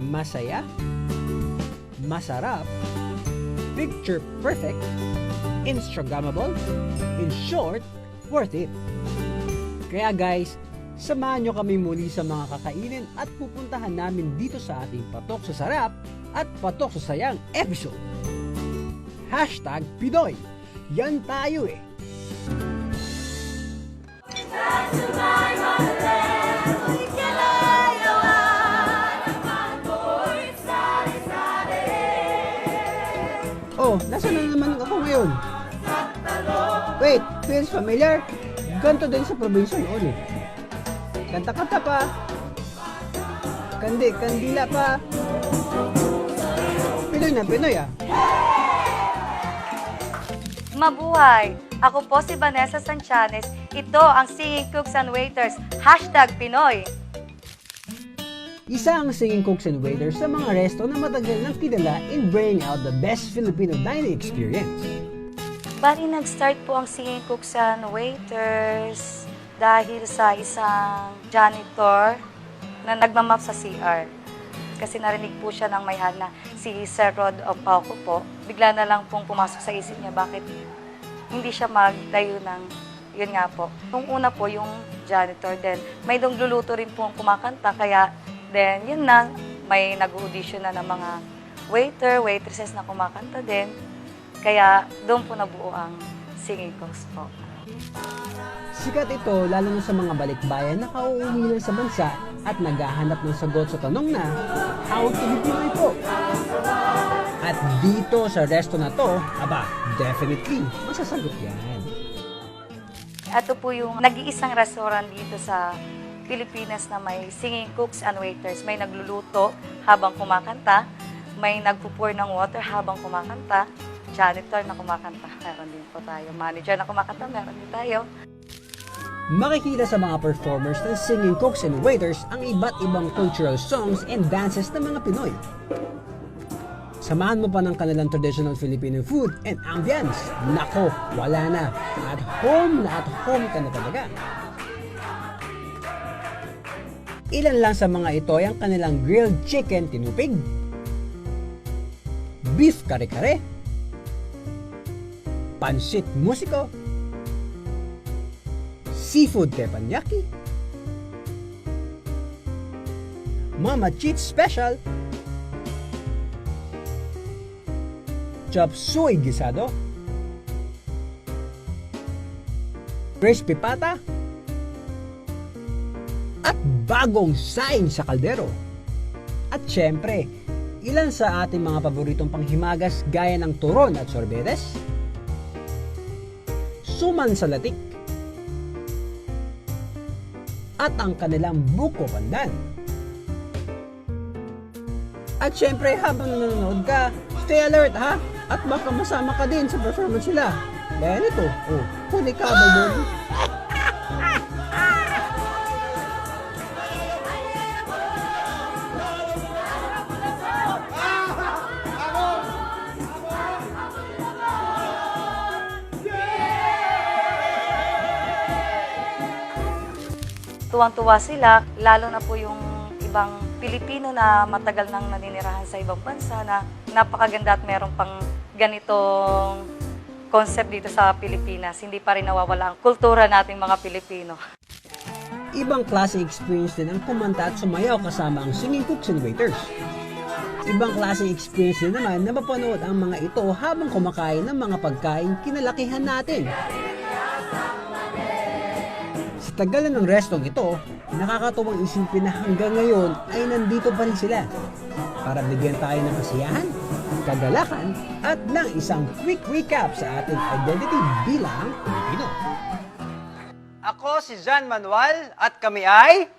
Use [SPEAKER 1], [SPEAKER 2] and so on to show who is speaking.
[SPEAKER 1] masaya, masarap, picture perfect, Instagrammable, in short, worth it. Kaya guys, samahan nyo kami muli sa mga kakainin at pupuntahan namin dito sa ating Patok sa Sarap at Patok sa Sayang episode. #Pinoy. Yan tayo eh. Oh, nasa na naman ako ngayon? Wait, feels familiar? Ganto din sa probinsya noon eh. Kanta-kanta pa. Kandila pa. Pinoy na Pinoy ah.
[SPEAKER 2] Mabuhay! Ako po si Vanessa Sanchanes. Ito ang Singing Cooks and Waiters, #Pinoy.
[SPEAKER 1] Isa ang singing cooks and waiters sa mga resto na matagal nang kilala in bringing out the best Filipino dining experience.
[SPEAKER 2] Bali, nag-start po ang Singing Cooks and Waiters dahil sa isang janitor na nagmamap sa CR. Kasi narinig po siya ng may na si Sir Rod Opauco po. Bigla na lang pong pumasok sa isip niya bakit hindi siya magtayo ng, yun nga po. Nung una po yung janitor, then may luluto rin po kumakanta, kaya then yun na, may nag-audition na ng mga waiter, waitresses na kumakanta din. Kaya doon po nabuo ang Singing Cooks po.
[SPEAKER 1] Sikat ito lalo na sa mga balikbayan na kauuwi lang sa bansa at naghahanap ng sagot sa tanong na, how to be Pinoy po? At dito sa resto na to, aba, definitely, masasagot yan.
[SPEAKER 2] Ito po yung nag-iisang restaurant dito sa Pilipinas na may Singing Cooks and Waiters. May nagluluto habang kumakanta, may nagpupur ng water habang kumakanta, janitor na kumakanta, meron din po tayo. Manager na kumakanta, meron din tayo.
[SPEAKER 1] Makikita sa mga performers ng Singing Cooks and Waiters ang iba't ibang cultural songs and dances ng mga Pinoy. Samahan mo pa ng kanilang traditional Filipino food and ambience. Nako, wala na. At home ka na talaga. Ilan lang sa mga ito ay ang kanilang grilled chicken tinupig, beef kare-kare, pansit musiko, seafood teppanyaki, Mama Cheats Special, chop suey gisado, crispy pata, at bagong saing sa kaldero. At syempre, ilan sa ating mga paboritong panghimagas gaya ng turon at sorbetes, suman sa latik, at ang kanilang buko pandan. At syempre, habang nanonood ka, stay alert ha! At baka masama ka din sa performance nila. Dahil ito, huli ka ba doon?
[SPEAKER 2] Tuwang-tuwa sila, lalo na po yung ibang Pilipino na matagal nang naninirahan sa ibang bansa na napakaganda at meron pang ganitong concept dito sa Pilipinas. Hindi pa rin nawawala ang kultura nating mga Pilipino.
[SPEAKER 1] Ibang klase experience din ang kumanta at sumayaw kasama ang Singing Cooks and Waiters. Ibang klase experience din naman na mapanood ang mga ito habang kumakain ng mga pagkain kinalakihan natin. Sa tagal ng restong ito, nakakatuwang isipin na hanggang ngayon ay nandito pa rin sila para bigyan tayo ng kasiyahan, kagalakan at ng isang quick recap sa ating identity bilang Pilipino.
[SPEAKER 3] Ako si John Manuel at kami ay...